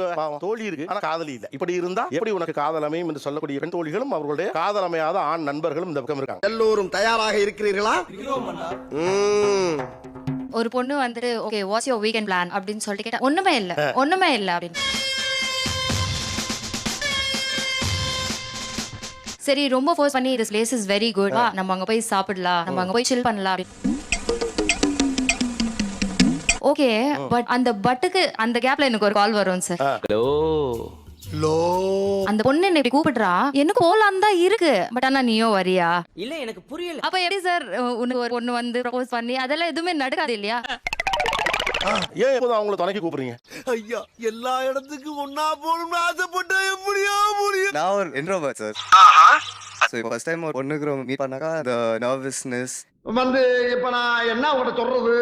உங்களுக்கு தோழி இருக்கு ஆனா காதலி இல்ல. இப்படி இருந்தா எப்படி உனக்கு காதல் அமையும் என்று சொல்லக்கூடிய பெண் தோழிகளும் அவர்களுடைய காதல் அமையாத ஆண் நண்பர்களும் இந்த பக்கம் இருக்காங்க. எல்லோரும் தயாராக இருக்கிறீர்களா? ஒரு பொண்ணு வந்துட்டு okay what's your weekend plan அப்படின்னு சொல்லிட்டு கேட்டா ஒண்ணுமே இல்ல அப்படின்னு. சரி ரொம்ப ஃபோர்ஸ் பண்ணி this place is very good, நம்ம அங்க போய் சாப்பிடலாம், நம்ம அங்க போய் சில் பண்ணலாம் அப்படின்னு. ஓகே பட் அந்த பட்டுக்கு அந்த கேப்ல எனக்கு ஒரு கால் வரும் சார். லோ அந்த பொண்ணு என்ன இப்படி கூப்பிடுறா, எனக்கு போலாம் தான் இருக்கு பட் ஆனா நீயோ வரியா இல்ல எனக்கு புரியல. அப்ப எப்படி சார் உனக்கு ஒரு பொண்ணு வந்து ப்ரப்போஸ் பண்ணி அதெல்லாம் எதுவுமே நடக்காது இல்லையா? ஏன் எப்போதும் அவங்கள துணைக்கு கூப்பிடுறீங்க? ஐயா எல்லா இடத்துக்கும் ஒன்னா போகணும்னு ஆசைப்பட்டா எப்படியா முடியும்? நான் ஒரு இன்ட்ரோவர்ட் சார். சோ இப்போ ஃபர்ஸ்ட் டைம் ஒரு பொண்ணுக்கு மீட் பண்ணாக்கா அந்த நர்வஸ்னஸ் வந்து இப்ப நான் என்ன உங்கள்கிட்ட சொல்றது,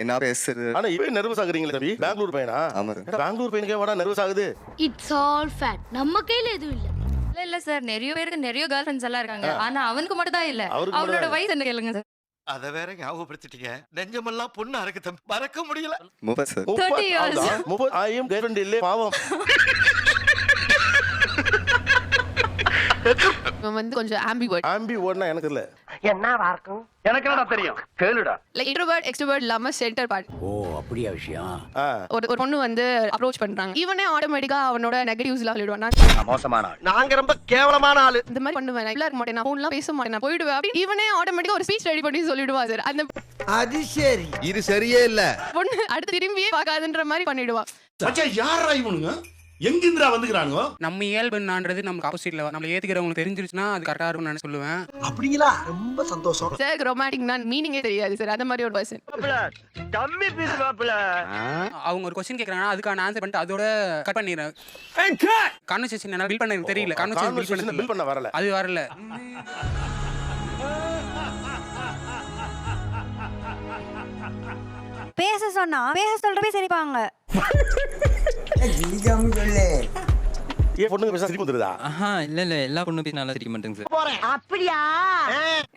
என்ன பேசுறது. ஆனா இப்ப நர்வஸ் ஆகுறீங்களே தம்பி, பெங்களூர் பையனா? ஆமா சார். பெங்களூர் பையனுக்கே வாடா நர்வஸ் ஆகுது. இட்ஸ் ஆல் ஃபேட், நம்ம கையில எதுவும் இல்ல. இல்ல சார் நிறைய பேருக்கு நிறைய கேர்ள் ஃப்ரெண்ட்ஸ் எல்லாம் இருக்காங்க ஆனா அவனுக்கு மட்டும் தான் இல்ல. அவருக்கு அவனோட வயசு என்ன கேளுங்க சார். அத வேற ஞாபகப்படுத்திட்டீங்க, நெஞ்சமெல்லாம் பொண்ணு அறக்கு தம்பி, மறக்க முடியல. 30 சார். 30 years. 30 ஆயும் கேர்ள்ஃப்ரெண்ட் இல்ல பாவம். இவன் வந்து கொஞ்சம் ஆம்பிவர்ட். ஆம்பிவர்ட்னா எனக்கு இல்ல. என்னவா இருக்கும் எனக்கு என்னடா தெரியும், கேளுடா. லைக் இன்ட்ரோவர்ட் எக்ஸ்ட்ரோவர்ட் இல்லாம சென்டர் பார்ட். ஓ அப்படியா விஷயம். ஒரு பொண்ணு வந்து அப்ரோச் பண்றாங்க, இவனே ஆட்டோமேட்டிக்கா அவனோட நெகட்டிவ்ஸ்லாம் சொல்லிடுவான். மோசமான ஆள், நாங்க ரொம்ப கேவலமான ஆளு. இந்த மாதிரி பண்ணுவேன், நான் இருக்க மாட்டேன், நான் ஃபோன்லாம் பேச மாட்டேன், நான் போயிடுவேன் அப்படி. இவனே ஆட்டோமேட்டிக்கா ஒரு ஸ்பீச் ரெடி பண்ணி சொல்லிடுவா சார். அந்த அது சரி, இது சரியே இல்ல. பொண்ணு அடுத்து திரும்பியே பார்க்காதுன்ற மாதிரி பண்ணிடுவா. மச்சான் யாரா இவனுங்க, எங்கிந்திரா வந்துக்கிறானுங்க? நம்ம இயல்புன்றது நமக்கு ஆப்போசிட்ல நம்மள ஏத்துக்கிறவங்களுக்கு தெரிஞ்சிருச்சுன்னா அது கரெக்டா இருக்கும்னு நான் சொல்லுவேன். அப்படிங்களா? ரொம்ப சந்தோஷம் சார் ரொமான்டிக்னா மீனிங்கே தெரியாது சார், அந்த மாதிரி ஒரு பர்சன். கம்மி பீஸ் பாப்புல. அவங்க ஒரு क्वेश्चन கேக்குறாங்கன்னா அதுக்கான ஆன்சர் பண்ணிட்டு அதோட கட் பண்ணிடுறேன். கான்வர்சேஷன் என்ன பில்ட் பண்ண தெரியல, கான்வர்சேஷன் பில்ட் பண்ண வரல, அது வரல. பேச சொன்னா பேச சொல்றவே சரிப்பாங்க. ஏன் பொண்ணுங்க பேச சிரிப்பு வந்துருதா? இல்ல எல்லா பொண்ணும் பேசி நல்லா சிரிக்க மாட்டேங்க சார். அப்படியா?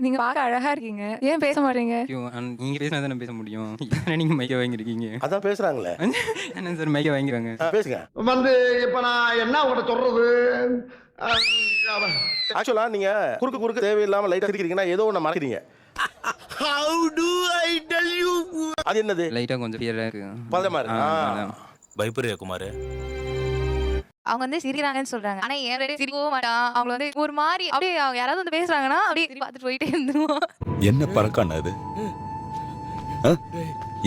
நீங்க பார்க்க அழகா இருக்கீங்க, ஏன் பேச மாட்டீங்க? நீங்க பேசினா தானே பேச முடியும். நீங்க மைக்க வாங்கிருக்கீங்க. அதான் பேசுறாங்களே. என்ன சார் மைக்க வாங்கிடுவாங்க. பேசுங்க. வந்து இப்ப நான் என்ன உங்கள்கிட்ட சொல்றது, ஆக்சுவலா நீங்க குறுக்கு தேவையில்லாம லைட்டா சிரிக்கிறீங்கன்னா ஏதோ ஒண்ணு மறக்கிறீங்க. how do I tell you? அது என்னது? லைட்டா கொஞ்சம் பியரா இருக்கு. பதமா இருக்கு. பயப்படுறியா குமார்? அவங்க வந்து சிரிக்கிறாங்கன்னு சொல்றாங்க ஆனா ஏன் சிரிக்கவும் மாட்டான். அவங்க வந்து ஒரு மாதிரி அப்படியே யாராவது வந்து பேசுறாங்கன்னா அப்படியே பார்த்துட்டு போயிட்டே இருந்துருவோம். என்ன பழக்கம் அது?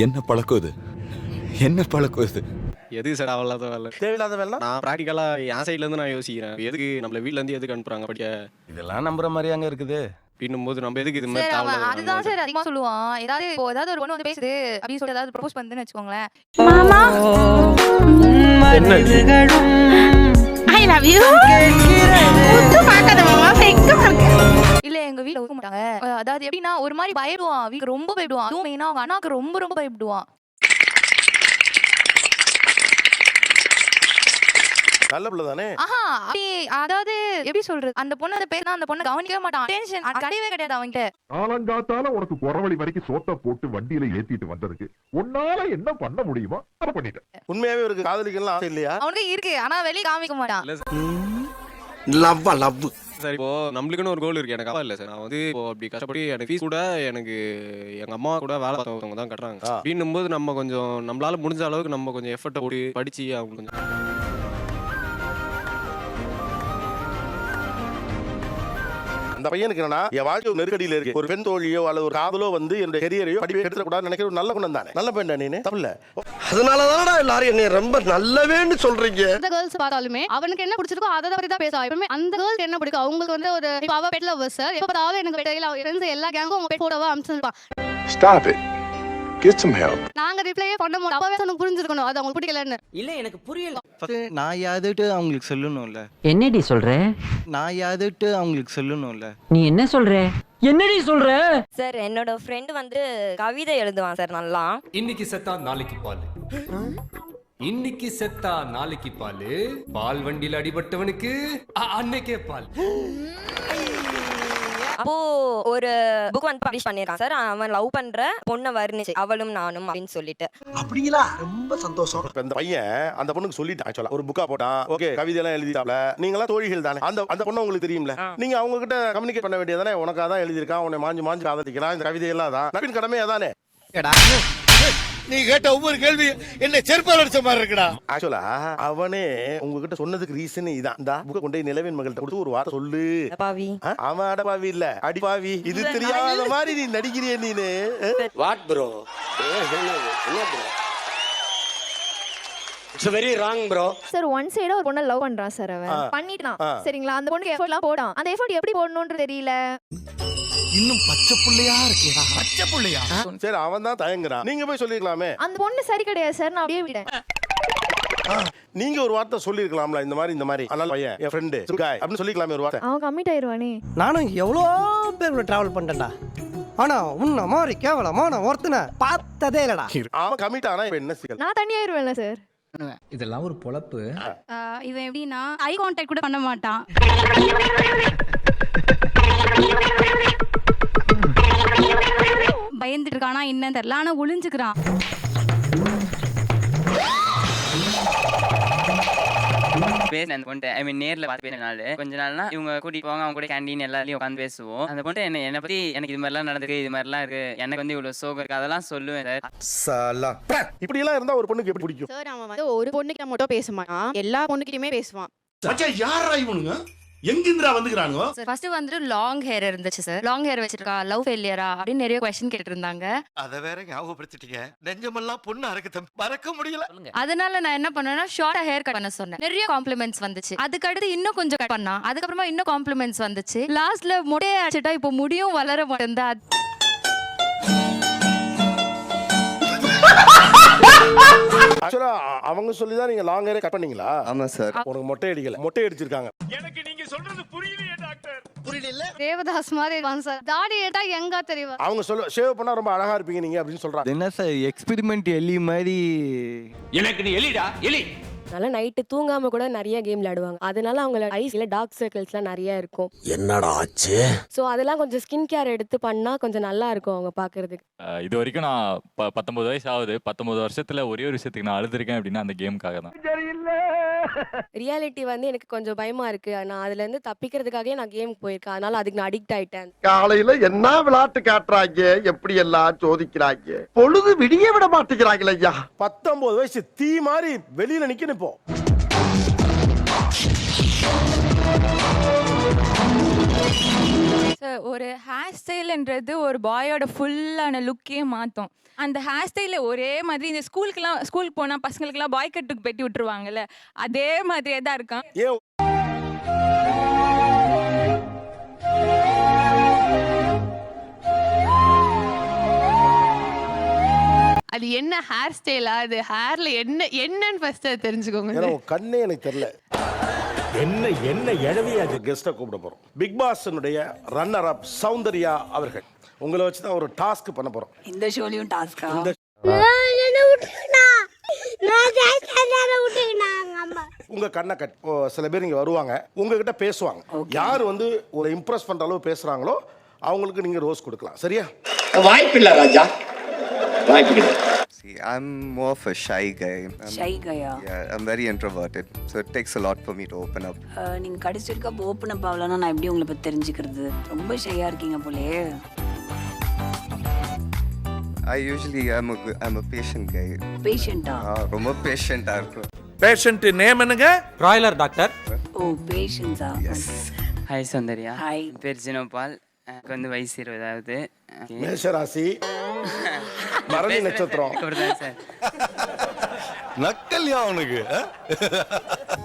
என்ன பழக்கம் இது? என்ன பழக்கம் இது? எதுக்கு சார் அவ்வளோ வேலை? தேவையில்லாத வேலை. நான் ப்ராக்டிக்கலா என் சைட்ல இருந்து நான் யோசிக்கிறேன், எதுக்கு நம்மள வீட்ல இருந்து எதுக்கு அனுப்புறாங்க படிக்க? இதெல்லாம் நம்புற மாதிரி அங்க இருக்குது. பின்னும்போது நம்ம எதுக்கு இது சார் மாதிரி அவன் தேவையில்லாத அதுதான் சார் அதிகமா சொல்லுவான். ஏதாவது ஒரு பொண்ணு வந்து பேசுது அப்படின்னு சொல்லி ஏதாவது ப்ரப்போஸ் பண்ணுன்னு வச்சுக்கோங்களேன். மாமா ஐ லவ் யூ. முத்து பார்க்காத மாமா, வெக்கமா இருக்கு. இல்ல எங்க வீட்ல ஒதுக்க மாட்டாங்க. அதாவது எப்படின்னா ஒரு மாதிரி பயப்படுவான், வீட்டுக்கு ரொம்ப பயப்படுவான். அதுவும் மெயினா அவங்க அண்ணாக்கு ரொம்ப பயப்படுவான். நல்ல பிள்ளை தானே. அப்படி அதாவது எப்படி சொல்றது, அந்த பொண்ணு அதை பேசினா அந்த பொண்ணு கவனிக்கவே மாட்டான். டென்ஷன் கிடையவே கிடையாது அவன்கிட்ட. காலங்காத்தால உனக்கு குறவழி வரைக்கும் சோத்த போட்டு வண்டியில ஏத்திட்டு வந்ததுக்கு உன்னால என்ன பண்ண முடியுமா அதை பண்ணிட்டேன். உண்மையாவே ஒரு காதலிக்கலாம் ஆசை இல்லையா? அவனுக்கு இருக்கு ஆனா வெளியே காமிக்க மாட்டான். லவ் சார் இப்போ நம்மளுக்குன்னு ஒரு கோல் இருக்கு. எனக்கு அப்பா இல்ல சார், நான் வந்து இப்போ அப்படி கஷ்டப்பட்டு எனக்கு ஃபீஸ் கூட எனக்கு எங்க அம்மா கூட வேலை பார்த்தவங்க தான் கட்டுறாங்க. அப்படின்னும்போது நம்ம கொஞ்சம் நம்மளால முடிஞ்ச அளவுக்கு நம்ம கொஞ்சம் எஃபர்ட்டை போட்டு படிச்சு அவங்க கொஞ்சம் அந்த பையனுக்கு என்னன்னா என் வாழ்க்கை ஒரு நெருக்கடியில இருக்கு, ஒரு பெண் தோழியோ அல்லது ஒரு காதலோ வந்து என்னோட கெரியரையோ படிப்பை எடுத்துட கூடாதுன்னு நினைக்கிற ஒரு நல்ல குணம் தானே. நல்ல பெண் நீ தப்பில்ல. அதனாலதானடா எல்லாரும் என்ன ரொம்ப நல்லவேன்னு சொல்றீங்க. அந்த கேர்ள்ஸ் பார்த்தாலுமே அவனுக்கு என்ன பிடிச்சிருக்கோ அதை பத்தி தான் பேசுவா. எப்பவுமே அந்த கேர்ள்ஸ் என்ன பிடிக்கும் அவங்களுக்கு வந்து ஒரு அவ பெட் லவர் சார். எப்ப பார்த்தாலும் எனக்கு பெட் எல்லா கேங்கும் அவங்க பெட் போடவா அனுப்பிச்சிருப்பான். Stop it. Get some help. நாங்க ரிப்ளையே பண்ண மாட்டோம். அப்பவே சொன்ன புரிஞ்சிருக்கணும் அது அவங்களுக்கு பிடிக்கலன்னு. இல்ல எனக்கு புரியல. நான் யாதுட்டு அவங்களுக்கு சொல்லணும்ல. என்னடி சொல்ற? நான் யாதுட்டு அவங்களுக்கு சொல்லணும்ல. நீ என்ன சொல்ற? என்னடி சொல்ற? சார் என்னோட ஃப்ரெண்ட் வந்து கவிதை எழுதுவான் சார் நல்லா. இன்னைக்கு செத்தா நாளைக்கு பால், இன்னைக்கு செத்தா நாளைக்கு பால், பால் வண்டியில் அடிபட்டவனுக்கு அன்னைக்கே பால். அப்போ ஒரு புக் வந்து பப்ளிஷ் பண்ணிருக்கான் சார். அவன் லவ் பண்ற பொண்ணை வர்ணிச்சு அவளும் நானும் அப்படின்னு சொல்லிட்டு. அப்படிங்களா? ரொம்ப சந்தோஷம். இப்ப இந்த பையன் அந்த பொண்ணுக்கு சொல்லிட்டான் ஆக்சுவலா ஒரு புக்கா போட்டான். ஓகே, கவிதை எல்லாம் எழுதிட்டாப்ல. நீங்க எல்லாம் தோழிகள் தானே. அந்த பொண்ணு உங்களுக்கு தெரியும்ல. நீங்க அவங்க கிட்ட கம்யூனிகேட் பண்ண வேண்டியதானே. உனக்கு அதான் எழுதியிருக்கான், உன்னை மாஞ்சு மாஞ்சு காதலிக்கலாம். இந்த கவிதை எல்லாம் தான் நவீன் கடமை அதானே. நீ கேட்ட ஒவ்வொரு கேள்வி என்ன செருப்பால் அடிச்ச மாதிரி இருக்குடா. ஆக்சுவலா அவனே உங்ககிட்ட சொன்னதுக்கு ரீசன் இதான். இந்த புக்கை கொண்டு போய் நிலவின் மகள்கிட்ட கொடுத்து ஒரு வார்த்தை சொல்லு. பாவி அவன் அடபாவி இல்ல அடிபாவி. இது தெரியாத மாதிரி நீ நடிக்கிறிய நீனு. What bro? என்ன bro? It's very wrong bro. Sir one சைடா ஒரு பொண்ணை லவ் பண்றான் சார். அவன் பண்ணிட்டான் சரிங்களா. அந்த பொண்ணுக்கு எஃபோர்ட்லாம் போடான். அந்த எஃபோர்ட் எப்படி போடணும்னு தெரியல. இன்னும் பச்சை புள்ளையா இருக்கேடா. பச்சை புள்ளையா? சரி, அவன் தான் தயங்குறான். நீங்க போய் சொல்லிருக்கலாமே. அந்த பொண்ணு சரி கிடையாது சார், நான் அப்படியே விட்டேன். நீங்க ஒரு வார்த்தை சொல்லிருக்கலாம்ல. இந்த மாதிரி அதனால பையன் என் ஃப்ரெண்டு சுகாய் அப்படின்னு சொல்லிக்கலாமே ஒரு வார்த்தை. அவன் கமிட் ஆயிருவானே. நானும் எவ்வளோ பேர் கூட டிராவல் பண்ணிட்டேன்டா. ஆனா உன்ன மாதிரி கேவலமா நான் ஒருத்தனை பார்த்ததே இல்லடா. அவன் கமிட் ஆனா இப்ப என்ன சிக்கல்? நான் தனியாயிருவேன்ல சார். இதெல்லாம் ஒரு பொழப்பு. இவன் எப்படின்னா ஐ கான்டாக்ட் கூட பண்ண மாட்டான். பயந்துட்டு இருக்கானா என்னன்னு தெரியல, ஆனா ஒளிஞ்சுக்கிறான். அந்த பொண்ணு ஐ மீன் நேர்ல பார்த்து பேசினால கொஞ்ச நாள்னா இவங்க கூட்டிட்டு போவாங்க. அவங்க கூட கேண்டீன் எல்லாரையும் உட்காந்து பேசுவோம். அந்த பொண்ணு என்ன பத்தி எனக்கு இது மாதிரிலாம் நடந்திருக்கு, இது மாதிரிலாம் இருக்கு, எனக்கு வந்து இவ்வளவு சோகம் இருக்கு, அதெல்லாம் சொல்லுவேன் சார். இப்படி எல்லாம் இருந்தா ஒரு பொண்ணுக்கு எப்படி பிடிக்கும் சார்? அவன் வந்து ஒரு பொண்ணுக்கிட்ட மட்டும் பேச மாட்டான், எல்லா பொண்ணுகிட்டயுமே பேசுவான். மச்சான் யாரா இவனுங்க? எங்கிந்திரா வந்துக்கிறானுங்க? சார் ஃபர்ஸ்ட் வந்துட்டு லாங் ஹேர் இருந்துச்சு சார். லாங் ஹேர் வச்சிருக்கா, லவ் ஃபெயிலியரா அப்படின்னு நிறைய क्वेश्चन கேட்டு இருந்தாங்க. அத வேற ஞாபகப்படுத்திட்டீங்க. நெஞ்சமெல்லாம் பொண்ணு அறக்கு மறக்க முடியல. அதனால நான் என்ன பண்ணேன்னா ஷார்ட்டா ஹேர் கட் பண்ண சொன்னேன். நிறைய காம்ப்ளிமெண்ட்ஸ் வந்துச்சு. அதுக்கு அடுத்து இன்னும் கொஞ்சம் கட் பண்ணா. அதுக்கப்புறமா இன்னும் காம்ப்ளிமெண்ட்ஸ் வந்துச்சு. லாஸ்ட்ல முடியே அடிச்சிட்டா இப்போ முடியும் வளர மாட்டேங்குது. ஆக்சுவலா அவங்க சொல்லி தான் நீங்க லாங் ஹேர் கட் பண்ணீங்களா? ஆமா சார். உனக்கு மொட்டை அடிக்கல, மொட்டை அடிச்சிருக்காங்க. எனக்கு நீங்க சொல்றது புரியலையே டாக்டர். புரியல. தேவதாஸ் மாதிரி இருப்பான் சார். தாடி ஏட்டா எங்க தெரியும். அவங்க சொல்ல ஷேவ் பண்ணா ரொம்ப அழகா இருப்பீங்க நீங்க அப்படின்னு சொல்றாங்க. என்ன சார் எக்ஸ்பெரிமெண்ட் எலி மாதிரி? எனக்கு நீ எலிடா எலி. அதனால நைட்டு தூங்காம கூட நிறைய கேம் விளையாடுவாங்க. அதனால அவங்களோட ஐஸ்ல டார்க் சர்க்கிள்ஸ்லாம் நிறைய இருக்கும். என்னடா ஆச்சு? ஸோ அதெல்லாம் கொஞ்சம் ஸ்கின் கேர் எடுத்து பண்ணா கொஞ்சம் நல்லா இருக்கும் அவங்க பாக்குறதுக்கு. இது வரைக்கும் நான் 19 வயசு ஆகுது. 19 வருஷத்துல ஒரே ஒரு விஷயத்துக்கு நான் அழுதுருக்கேன் அப்படின்னா அந்த கேமுக்காக தான். ரியாலிட்டி வந்து எனக்கு கொஞ்சம் பயமா இருக்கு. நான் அதுல இருந்து தப்பிக்கிறதுக்காகவே நான் கேமுக்கு போயிருக்கேன். அதனால அதுக்கு நான் அடிக்ட் ஆயிட்டேன். காலையில என்ன விளையாட்டு காட்டுறாங்க, எப்படி எல்லாம் சோதிக்கிறாங்க. பொழுது விடிய விட மாட்டேங்கிறாங்களே ஐயா. 19 வயசு தீ மாதிரி வெளியில நிக்கணும் இப்போ. ஒரு ஹேர் ஸ்டைல்ன்றது ஒரு பாயோட ஃபுல்லான லுக்கே மாற்றும். அந்த ஹேர் ஸ்டைலில் ஒரே மாதிரி இந்த ஸ்கூலுக்கு போனால் பசங்களுக்குலாம் பாய் கட்டுக்கு பெட்டி விட்டுருவாங்கல்ல, அதே மாதிரியே தான் இருக்கான். அது என்ன ஹேர் ஸ்டைலா? அது ஹேர்ல என்னன்னு ஃபர்ஸ்ட் தெரிஞ்சுக்கோங்க. கண்ணே எனக்கு தெரியல. என்ன எழவியா கெஸ்ட்டை கூப்பிட போறோம். பிக் பாஸ்னுடைய ரன்னர் அப் சௌந்தர்யா அவர்கள். உங்களை வச்சு தான் ஒரு டாஸ்க் பண்ண போறோம். இந்த ஷோலையும் டாஸ்கா? உங்க கண்ணை கட் சில பேர் இங்க வருவாங்க, உங்ககிட்ட பேசுவாங்க. யார் வந்து ஒரு இம்ப்ரெஸ் பண்ற அளவு பேசுறாங்களோ அவங்களுக்கு நீங்க ரோஸ் கொடுக்கலாம். சரியா? வாய்ப்பில்லை ராஜா, வாய்ப்பில்லை. See, I'm more of a shy guy. Shy guy? Yeah, I'm very introverted. So it takes a lot for me to open up. நீங்க கடைசி வரைக்கும் ஓப்பன் அப் ஆகலன்னா நான் எப்படி உங்களை பத்தி தெரிஞ்சுக்கிறது? ரொம்ப ஷையா இருக்கீங்க போலே. I'm a patient guy. பேஷண்டா? ரொம்ப பேஷண்டா இருக்கும். பேஷண்ட் நேம் என்னங்க? ராயலர் டாக்டர். ஓ பேஷண்டா. Yes. ஹாய் சௌந்தர்யா. ஹாய். பேர் ஜினோபால். எனக்கு வந்து வயசு 20 ஆகுது. மேஷராசி, மரணி நட்சத்திரம். சார் நக்கல்யா அவனுக்கு.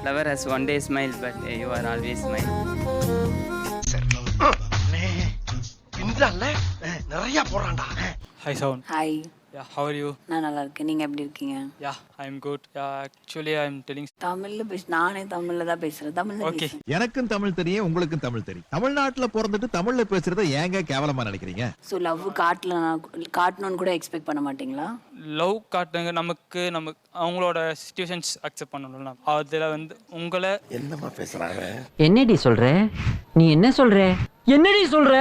Lover has one day smile but you are always smile. பின்றால நிறைய போறான்டா. Hi sound. Hi. Yeah, how are you? நான் நல்லா இருக்கேன். நீங்க எப்படி இருக்கீங்க? Yeah, I'm good. Actually I'm telling. தமிழ்ல நானே தமிழ்ல தான் பேசுறேன். தமிழ்ல Okay. எனக்கும் தமிழ் தெரியும், உங்களுக்கும் தமிழ் தெரியும். தமிழ்நாட்டுல பிறந்துட்டு தமிழ்ல பேசுறத ஏங்க கேவலமா நினைக்கிறீங்க? சோ லவ் காட்டணும்னு கூட எக்ஸ்பெக்ட் பண்ண மாட்டீங்களா? லவ் காட்டுங்க, நமக்கு அவங்களோட சிச்சுவேஷன்ஸ் அக்செப்ட் பண்ணணும்ல. அதுல வந்து உங்களை என்னமா பேசுறாங்க? என்னடி சொல்ற? நீ என்ன சொல்ற? என்னடி சொல்ற?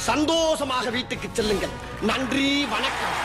சந்தோஷமாக வீட்டுக்கு செல்லுங்கள். நன்றி, வணக்கம்.